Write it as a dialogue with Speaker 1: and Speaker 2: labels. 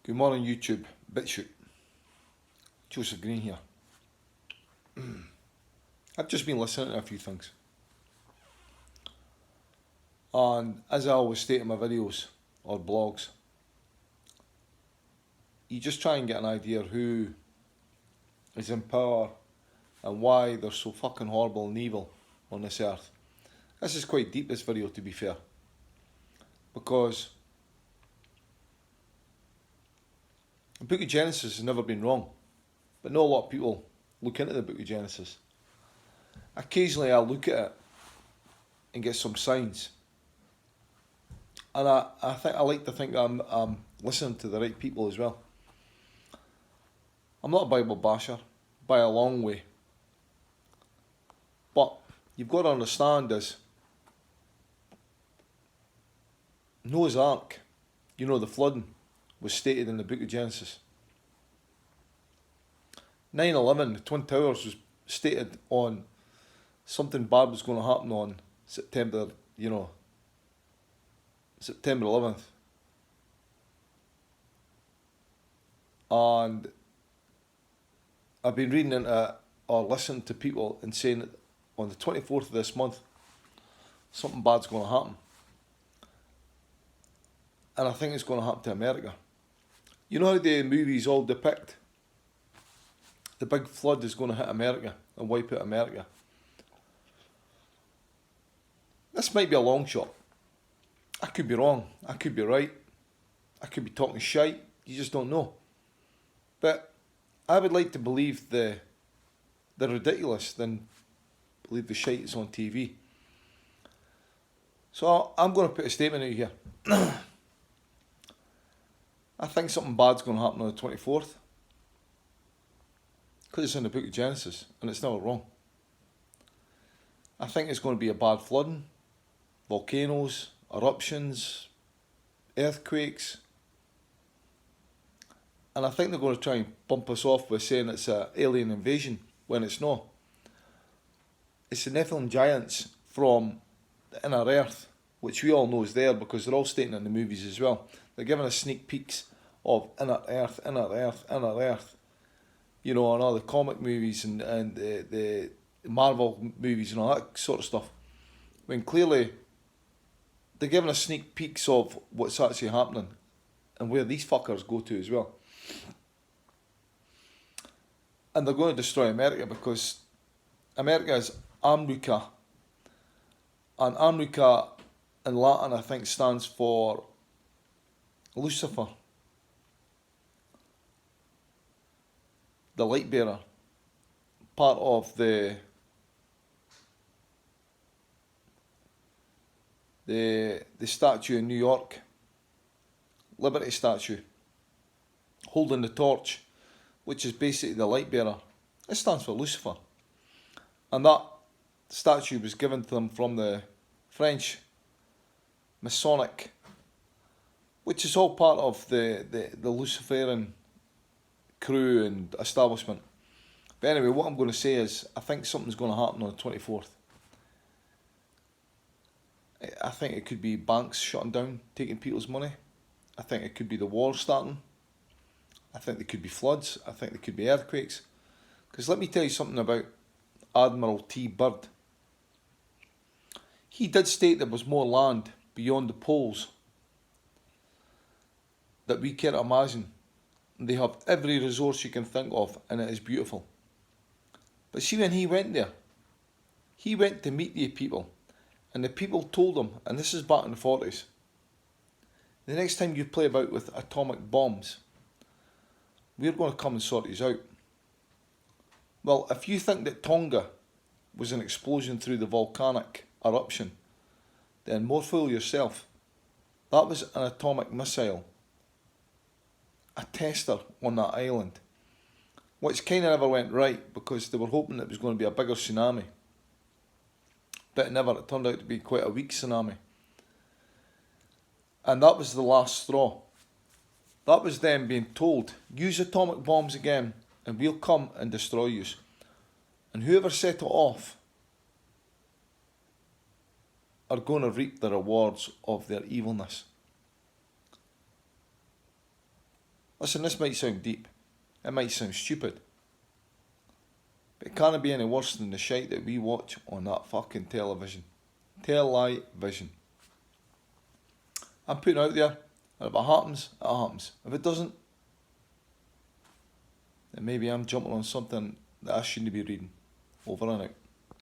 Speaker 1: Good morning, YouTube. BitChute. Joseph Green here. I've just been listening to a few things. And as I always state in my videos or blogs, you just try and get an idea of who is in power and why they're so fucking horrible and evil on this earth. This is quite deep, this video, to be fair. Because the Book of Genesis has never been wrong. But not a lot of people look into the Book of Genesis. Occasionally I look at it and get some signs. And I like to think that I'm listening to the right people as well. I'm not a Bible basher, by a long way. But you've got to understand is Noah's Ark, the flooding, was stated in the Book of Genesis. 9/11, the Twin Towers, was stated on something bad was going to happen on September 11th. And I've been reading into or listening to people and saying that on the 24th of this month, something bad's going to happen. And I think it's going to happen to America. You know how the movies all depict the big flood is going to hit America and wipe out America? This might be a long shot. I could be wrong. I could be right. I could be talking shite. You just don't know. But I would like to believe the ridiculous than believe the shite that's on TV. So I'm going to put a statement out here. I think something bad's going to happen on the 24th. Because it's in the Book of Genesis and it's never wrong. I think it's going to be a bad flooding, volcanoes, eruptions, earthquakes. And I think they're going to try and bump us off by saying it's an alien invasion when it's not. It's the Nephilim giants from the inner earth, which we all know is there because they're all stating in the movies as well. They're giving us sneak peeks of inner earth, inner earth, inner earth. And all the comic movies and the Marvel movies and all that sort of stuff. When clearly they're giving us sneak peeks of what's actually happening and where these fuckers go to as well. And they're going to destroy America because America is Amruka. And Amruka in Latin, I think, stands for Lucifer, the light bearer, part of the statue in New York, Liberty statue, holding the torch, which is basically the light bearer. It stands for Lucifer. And that statue was given to them from the French Masonic, which is all part of the Luciferian crew and establishment. But anyway, what I'm going to say is I think something's going to happen on the 24th. I think it could be banks shutting down, taking people's money. I think it could be the war starting. I think there could be floods. I think there could be earthquakes. Because let me tell you something about Admiral T. Byrd. He did state there was more land beyond the poles that we can't imagine. They have every resource you can think of and it is beautiful. But see, when he went there, he went to meet the people and the people told him, and this is back in the 40s, the next time you play about with atomic bombs, we're going to come and sort these out. Well, if you think that Tonga was an explosion through the volcanic eruption, then more fool yourself. That was an atomic missile, a tester on that island, which kind of never went right because they were hoping it was going to be a bigger tsunami. But it never. It turned out to be quite a weak tsunami. And that was the last straw. That was them being told, use atomic bombs again and we'll come and destroy you. And whoever set it off are going to reap the rewards of their evilness. Listen, this might sound deep. It might sound stupid. But it can't be any worse than the shite that we watch on that fucking television. Television. I'm putting out there, and if it happens, it happens. If it doesn't, then maybe I'm jumping on something that I shouldn't be reading. Over and out.